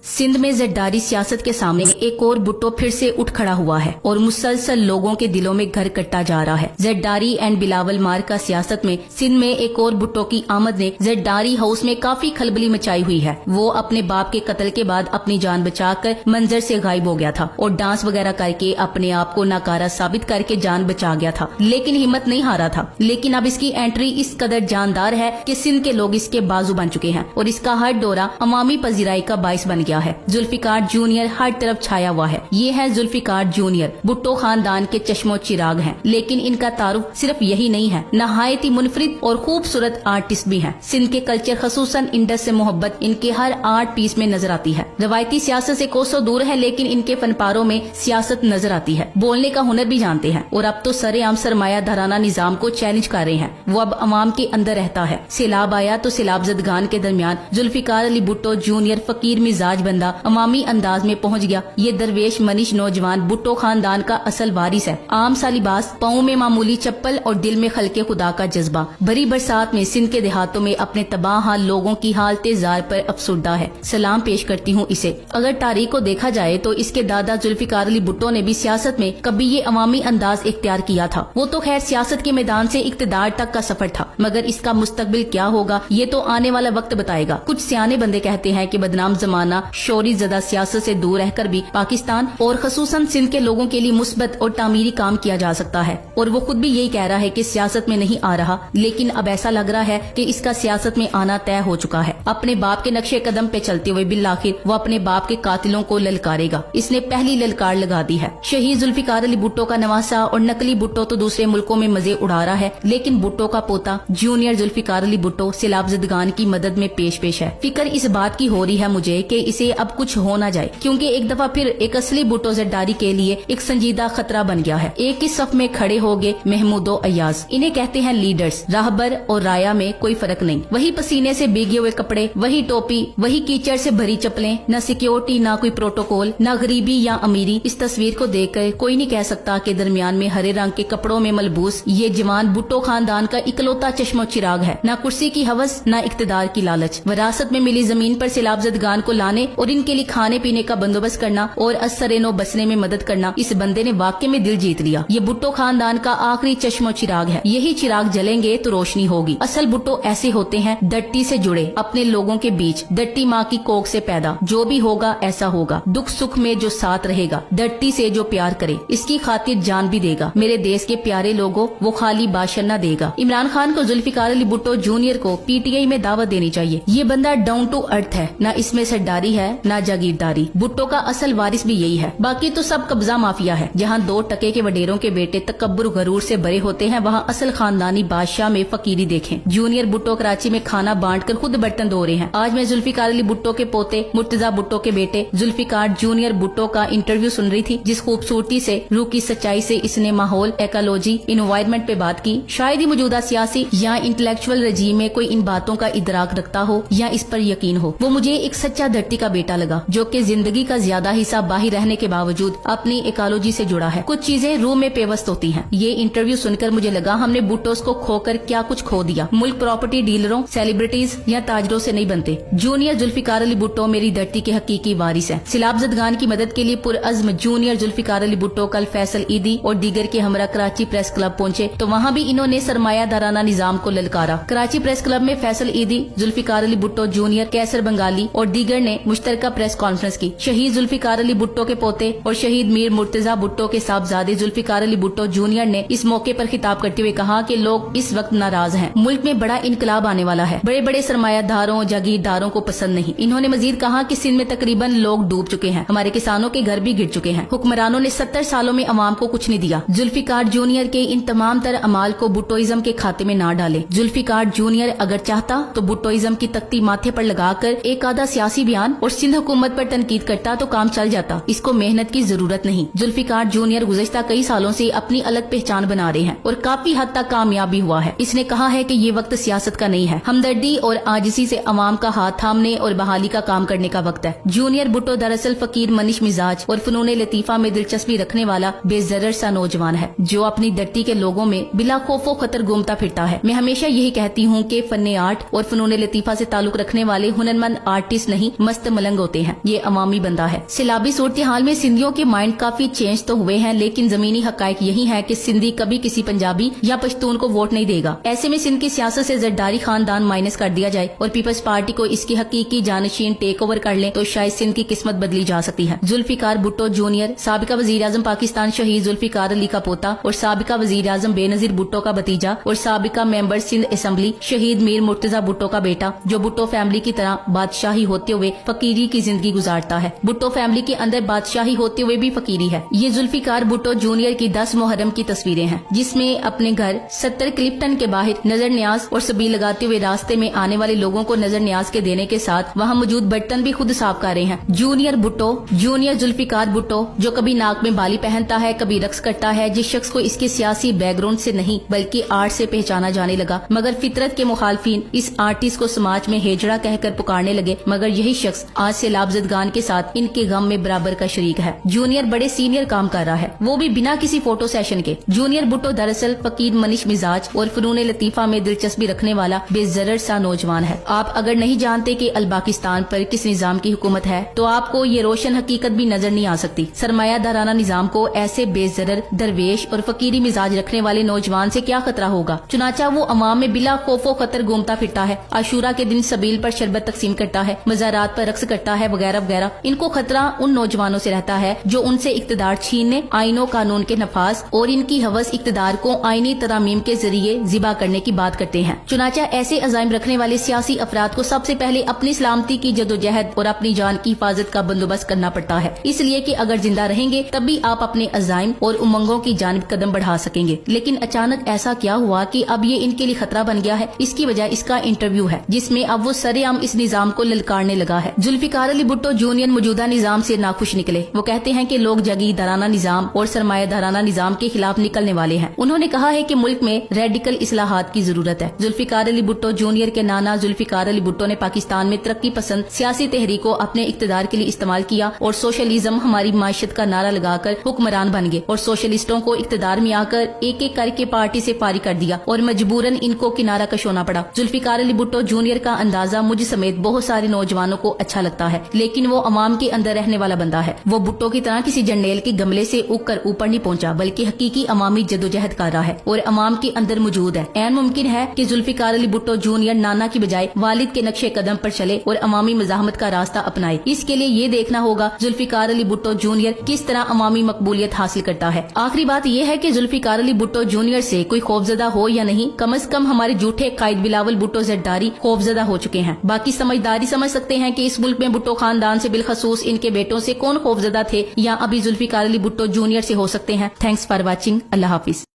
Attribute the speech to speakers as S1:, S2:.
S1: सिंध में जरदारी सियासत के सामने एक और भुट्टो फिर से उठ खड़ा हुआ है और मुसलसल लोगों के दिलों में घर कटता जा रहा है। जरदारी एंड बिलावल मार्का सियासत में सिंध में एक और भुट्टो की आमद ने जरदारी हाउस में काफी खलबली मचाई हुई है। वो अपने बाप के कत्ल के बाद अपनी जान बचाकर मंजर से गायब हो गया था और डांस वगैरह करके अपने आप को नाकारा साबित करके जान बचा गया था, लेकिन हिम्मत नहीं हारा था। लेकिन अब इसकी एंट्री इस कदर जानदार है कि सिंध के लोग इसके बाजू बन चुके हैं और इसका हर दौरा अवामी पजीराई का बाइस बन गया है। जुल्फिकार जूनियर हर तरफ छाया हुआ है। ये है जुल्फिकार जूनियर, भुट्टो खानदान के चश्मो चिराग हैं, लेकिन इनका तारुफ सिर्फ यही नहीं है, नहायत ही मुनफरिद और खूबसूरत आर्टिस्ट भी हैं। सिंध के कल्चर खसूसन इंडस से मोहब्बत इनके हर आर्ट पीस में नजर आती है। रवायती सियासत से कोसों दूर है, लेकिन इनके फनपारों में सियासत नजर आती है। बोलने का हुनर भी जानते हैं और अब तो सरेआम सरमाया धराना निजाम को चैलेंज कर रहे हैं। वो अब अवाम के अंदर रहता है। सैलाब आया तो सैलाब जदगान के दरमियान जुल्फिकार अली भुट्टो जूनियर फकीर मिजाज बंदा अवामी अंदाज में पहुंच गया। ये दरवेश मनीष नौजवान भुट्टो खानदान का असल वारिस है। आम सा लिबास, पाँव में मामूली चप्पल और दिल में खलके खुदा का जज्बा। भरी बरसात में सिंध के देहातों में अपने तबाह हाल लोगों की हालते जार पर अफसुर्दा है। सलाम पेश करती हूँ इसे। अगर तारीख को देखा जाए तो इसके दादा जुल्फिकार अली भुट्टो ने भी सियासत में कभी ये अवामी अंदाज इख्तियार किया था। वो तो खैर सियासत के मैदान से इक्तदार तक का सफर था, मगर इसका मुस्तकबिल क्या होगा ये तो आने वाला वक्त बताएगा। कुछ सियाने बंदे कहते हैं कि बदनाम जमाना शोरी ज़दा सियासत से दूर रहकर भी पाकिस्तान और खसूसन सिंध के लोगों के लिए मुस्बत और तामीरी काम किया जा सकता है, और वो खुद भी यही कह रहा है कि सियासत में नहीं आ रहा, लेकिन अब ऐसा लग रहा है कि इसका सियासत में आना तय हो चुका है। अपने बाप के नक्शे कदम पे चलते हुए बिल्लाखिर वो अपने बाप के कातिलों को ललकारेगा। इसने पहली ललकार लगा दी है। शहीद जुल्फिकार अली भुट्टो का नवासा और नकली भुट्टो तो दूसरे मुल्कों में मजे उड़ा रहा है, लेकिन भुट्टो का पोता जूनियर जुल्फिकार अली भुट्टो सैलाब जदगान की मदद में पेश है। फिक्र इस बात की हो रही है मुझे कि इसे अब कुछ हो ना जाए, क्योंकि एक दफा फिर एक असली भुट्टो जरदारी के लिए एक संजीदा खतरा बन गया है। एक ही सफ में खड़े हो गए महमूदो अयाज। इन्हें कहते हैं लीडर्स। राहबर और राया में कोई फर्क नहीं। वही पसीने से भीगे हुए कपड़े, वही टोपी, वही कीचड़ से भरी चप्पलें, न सिक्योरिटी, न कोई प्रोटोकॉल, न गरीबी या अमीरी। इस तस्वीर को देखकर कोई नहीं कह सकता कि दरमियान में हरे रंग के कपड़ों में मलबूस ये जवान भुट्टो खानदान का इकलौता चश्मो चिराग है। न कुर्सी की हवस, न इक्तदार की लालच। विरासत में मिली जमीन पर सैलाब जदगान को लाने और इनके लिए खाने पीने का बंदोबस्त करना और असरेनो बसने में मदद करना, इस बंदे ने वाकई में दिल जीत लिया। ये भुट्टो खानदान का आखिरी चश्मो चिराग है। यही चिराग जलेंगे तो रोशनी होगी। असल भुट्टो ऐसे होते हैं, धरती से जुड़े, अपने लोगों के बीच, धरती माँ की कोख से पैदा। जो भी होगा ऐसा होगा, दुख सुख में जो साथ रहेगा, धरती से जो प्यार करे, इसकी खातिर जान भी देगा। मेरे देश के प्यारे लोगों, वो खाली भाषण न देगा। इमरान खान को जुल्फिकार अली भुट्टो जूनियर को पीटीआई में दावत देनी चाहिए। ये बंदा डाउन टू अर्थ है, न इसमें सरदारी है न जागीरदारी। भुट्टो का असल वारिस भी यही है। बाकी तो सब कब्जा माफिया है। जहाँ 2 टके के वडेरों के बेटे तकब्बुर गरूर से बड़े होते हैं, वहाँ असल खानदानी बादशाह में फकीरी देखें। जूनियर भुट्टो कराची में खाना बांटकर खुद बर्तन धो रहे हैं। आज मैं जुल्फिकार अली भुट्टो के पोते मुर्तजा भुट्टो के बेटे जुल्फिकार जूनियर भुट्टो का इंटरव्यू सुन रही थी। जिस खूबसूरती से, रूह की सच्चाई से इसने माहौल, इकोलॉजी, इन्वायरमेंट पे बात की, शायद ही मौजूदा सियासी या इंटेलेक्चुअल रजीम में कोई इन बातों का इदराक रखता हो या इस पर यकीन हो। वो मुझे एक सच्चा धरती का बेटा लगा, जो कि जिंदगी का ज्यादा हिस्सा बाहर रहने के बावजूद अपनी इकोलॉजी से जुड़ा है। कुछ चीजें रूह में पेवस्त होती हैं। ये इंटरव्यू सुनकर मुझे लगा हमने भुट्टोस को खोकर क्या कुछ खो दिया। मुल्क प्रॉपर्टी डीलरों, सेलिब्रिटीज या ताजरों से नहीं बनते। जूनियर जुल्फिकार अली भुट्टो मेरी धरती के हकीकी वारिस है। सैलाब जदगान की मदद के लिए पुरअज़्म जूनियर जुल्फिकार अली भुट्टो कल फैसल ईदी और दीगर के हमरा कराची प्रेस क्लब पहुंचे, तो वहाँ भी इन्होंने सरमाया दाराना निजाम को ललकारा। कराची प्रेस क्लब में फैसल ईदी, जुल्फिकार अली भुट्टो जूनियर, कैसर बंगाली और दीगर ने मुश्तरका प्रेस कॉन्फ्रेंस की। शहीद जुल्फिकार अली भुट्टो के पोते और शहीद मीर मुर्तजा भुट्टो के साहबजादे जुल्फिकार अली भुट्टो जूनियर ने इस मौके पर खिताब करते हुए कहा कि लोग इस वक्त नाराज हैं। मुल्क में बड़ा इनकलाब आने वाला है। बड़े बड़े सरमायादारों, जागीरदारों को पसंद नहीं। इन्होंने मजीद कहा कि सिंध में तकरीबन लोग डूब चुके हैं। हमारे किसानों के घर भी गिर चुके हैं। हुक्मरानों ने 70 सालों में अवाम को कुछ नहीं दिया। जुल्फिकार जूनियर के इन तमाम तर अमाल को भुट्टोइज्म के खाते में ना डाले। जुल्फिकार जूनियर अगर चाहता तो भुट्टोइज्म की तख्ती माथे पर लगाकर एक आधा सियासी बयान और सिंध हुकूमत पर तनकीद करता तो काम चल जाता। इसको मेहनत की जरूरत नहीं। जुल्फिकार जूनियर गुज़श्ता कई सालों से अपनी अलग पहचान बना रहे हैं और काफी हद तक कामयाब भी हुआ है। इसने कहा है कि ये वक्त सियासत का नहीं है, हमदर्दी और आजिज़ी से अवाम का हाथ थामने और बहाली का काम करने का वक्त है। जूनियर भुट्टो दरअसल फकीर मनीष मिजाज और फनून लतीफा में दिलचस्पी रखने वाला बेजरर सा नौजवान है, जो अपनी धरती के लोगों में बिला खौफो खतर घूमता फिरता है। मैं हमेशा यही कहती हूँ कि फन आर्ट और फनून लतीफा से ताल्लुक रखने वाले हुनरमंद आर्टिस्ट नहीं, मस्त मलंग होते हैं। ये अवामी बंदा है। सैलाबी सूरत हाल में सिंधियों के माइंड काफी चेंज तो हुए हैं, लेकिन जमीनी हकायक यही है कि सिंधी कभी किसी पंजाबी या पश्तून को वोट नहीं देगा। ऐसे में सिंध की सियासत से जरदारी खानदान माइनस कर दिया जाए और पीपल्स पार्टी को इसकी हकीकी जानशीन टेक ओवर कर ले तो शायद सिंध की किस्मत बदली जा सकती है। जुल्फिकार भुट्टो जूनियर, साबिका वजीर आजम पाकिस्तान शहीद जुल्फिकार अली का पोता और साबिका वजीर आजम बेनजीर भुट्टो का भतीजा और साबिका मेंबर सिंध असेंबली शहीद मीर मुर्तजा भुट्टो का बेटा, जो भुट्टो फैमिली की तरह बादशाही होते हुए फकीरी की जिंदगी गुजारता है। भुट्टो फैमिली के अंदर बादशाही होते हुए भी फकीरी है। ये जुल्फिकार भुट्टो जूनियर की 10 मुहर्रम की तस्वीरें हैं, जिसमें अपने घर 70 क्लिप्टन के बाहर नजर न्याज और सबील लगाते हुए रास्ते में आने वाले लोगों को नजर न्याज के देने के साथ वहाँ मौजूद बर्तन भी खुद साफ कर रहे हैं। जूनियर भुट्टो, जूनियर जुल्फिकार भुट्टो, जो कभी नाक में बाली पहनता है, कभी रक्स करता है, जिस शख्स को इसके सियासी बैकग्राउंड से नहीं बल्कि आर्ट से पहचाना जाने लगा, मगर फितरत के मुखालफिन इस आर्टिस्ट को समाज में हेजड़ा कहकर पुकारने लगे, मगर यही शख्स आज से लाभजदगान के साथ इनके गम में बराबर का शरीक है। जूनियर बड़े सीनियर काम कर रहा है, वो भी बिना किसी फोटो सेशन के। जूनियर भुट्टो दरअसल फकीर मनीष मिजाज और फनून लतीफा में दिलचस्पी रखने वाला बेजरर सा नौजवान है। आप अगर नहीं जानते कि अल पाकिस्तान पर किस निजाम की हुकूमत है तो आपको ये रोशन हकीकत भी नजर नहीं आ सकती। सरमायादाराना निजाम को ऐसे बेजरर, दरवेश और फकीरी मिजाज रखने वाले नौजवान से क्या खतरा होगा। चुनाचा वो अवाम में बिला खौफो खतर घूमता फिरता है, आशूरा के दिन सबील पर शरबत तकसीम करता है, मज़ारात पर रक्स करता है वगैरह वगैरह। इनको खतरा उन नौजवानों से रहता है जो उनसे इक्तदार छीनने, आईनों कानून के नफाज और इनकी हवस इक्तदार को आईनी तरामीम के जरिए जिबा करने की बात करते हैं। चुनाचा ऐसे अज़ाइम रखने वाले सियासी अफराद को सबसे पहले अपनी सलामती की जदोजहद और अपनी जान की हिफाजत का बंदोबस्त करना पड़ता है, इसलिए कि अगर जिंदा रहेंगे तभी आप अपने अज़ाइम और उमंगों की जानिब कदम बढ़ा सकेंगे। लेकिन अचानक ऐसा क्या हुआ कि अब ये इनके लिए खतरा बन गया है। इसकी वजह इसका इंटरव्यू है, जिसमें अब वो सरेआम इस निजाम को ललकारने लगा है। जुल्फिकार अली भुट्टो जूनियर मौजूदा निजाम से नाखुश निकले। वो कहते हैं कि लोग जागीरदाराना निजाम और सरमायादाराना निजाम के खिलाफ निकलने वाले हैं। उन्होंने कहा है कि मुल्क में रेडिकल इस्लाहात की जरूरत है। जुल्फिकार अली भुट्टो जूनियर के नाना जुल्फिकार अली भुट्टो ने पाकिस्तान में तरक्की पसंद सियासी तहरीक को अपने इक्तदार के लिए इस्तेमाल किया और सोशलिज्म हमारी माशियत का नारा लगाकर हुक्मरान बन गए और सोशलिस्टों को इक्तदार में आकर एक एक करके पार्टी से फारिग कर दिया और मजबूरन इनको किनारा कश होना पड़ा। जुल्फिकार अली भुट्टो जूनियर का अंदाजा मुझ समेत बहुत सारे नौजवानों को अच्छा लगता है, लेकिन वो अवाम के अंदर रहने वाला बंदा है। वो भुट्टो की तरह किसी जंडेल के गमले से उगकर ऊपर नहीं पहुंचा, बल्कि हकीकी अवामी जदोजहद कर रहा है और अवाम के अंदर मौजूद है। ऐन मुमकिन है कि जुल्फिकार अली भुट्टो जूनियर नाना की बजाय वालिद के नक्शे कदम पर चले और अवामी मज़ाहमत का रास्ता अपनाए। इसके लिए ये देखना होगा जुल्फिकार अली भुट्टो जूनियर किस तरह अवामी मकबूलियत हासिल करता है। आखिरी बात यह है कि जुल्फिकार अली भुट्टो जूनियर से कोई खौफजदा हो या नहीं, कम से कम हमारे झूठे कायद बिलावल भुट्टो जरदारी खौफजदा हो चुके हैं। बाकी समझदारी समझ सकते हैं कि इस मुल्क में भुट्टो खानदान से बिलखसूस इनके बेटों से कौन खौफजदा थे या अभी जुल्फिकार अली भुट्टो जूनियर से हो सकते हैं। Thanks for watching. Allah Hafiz.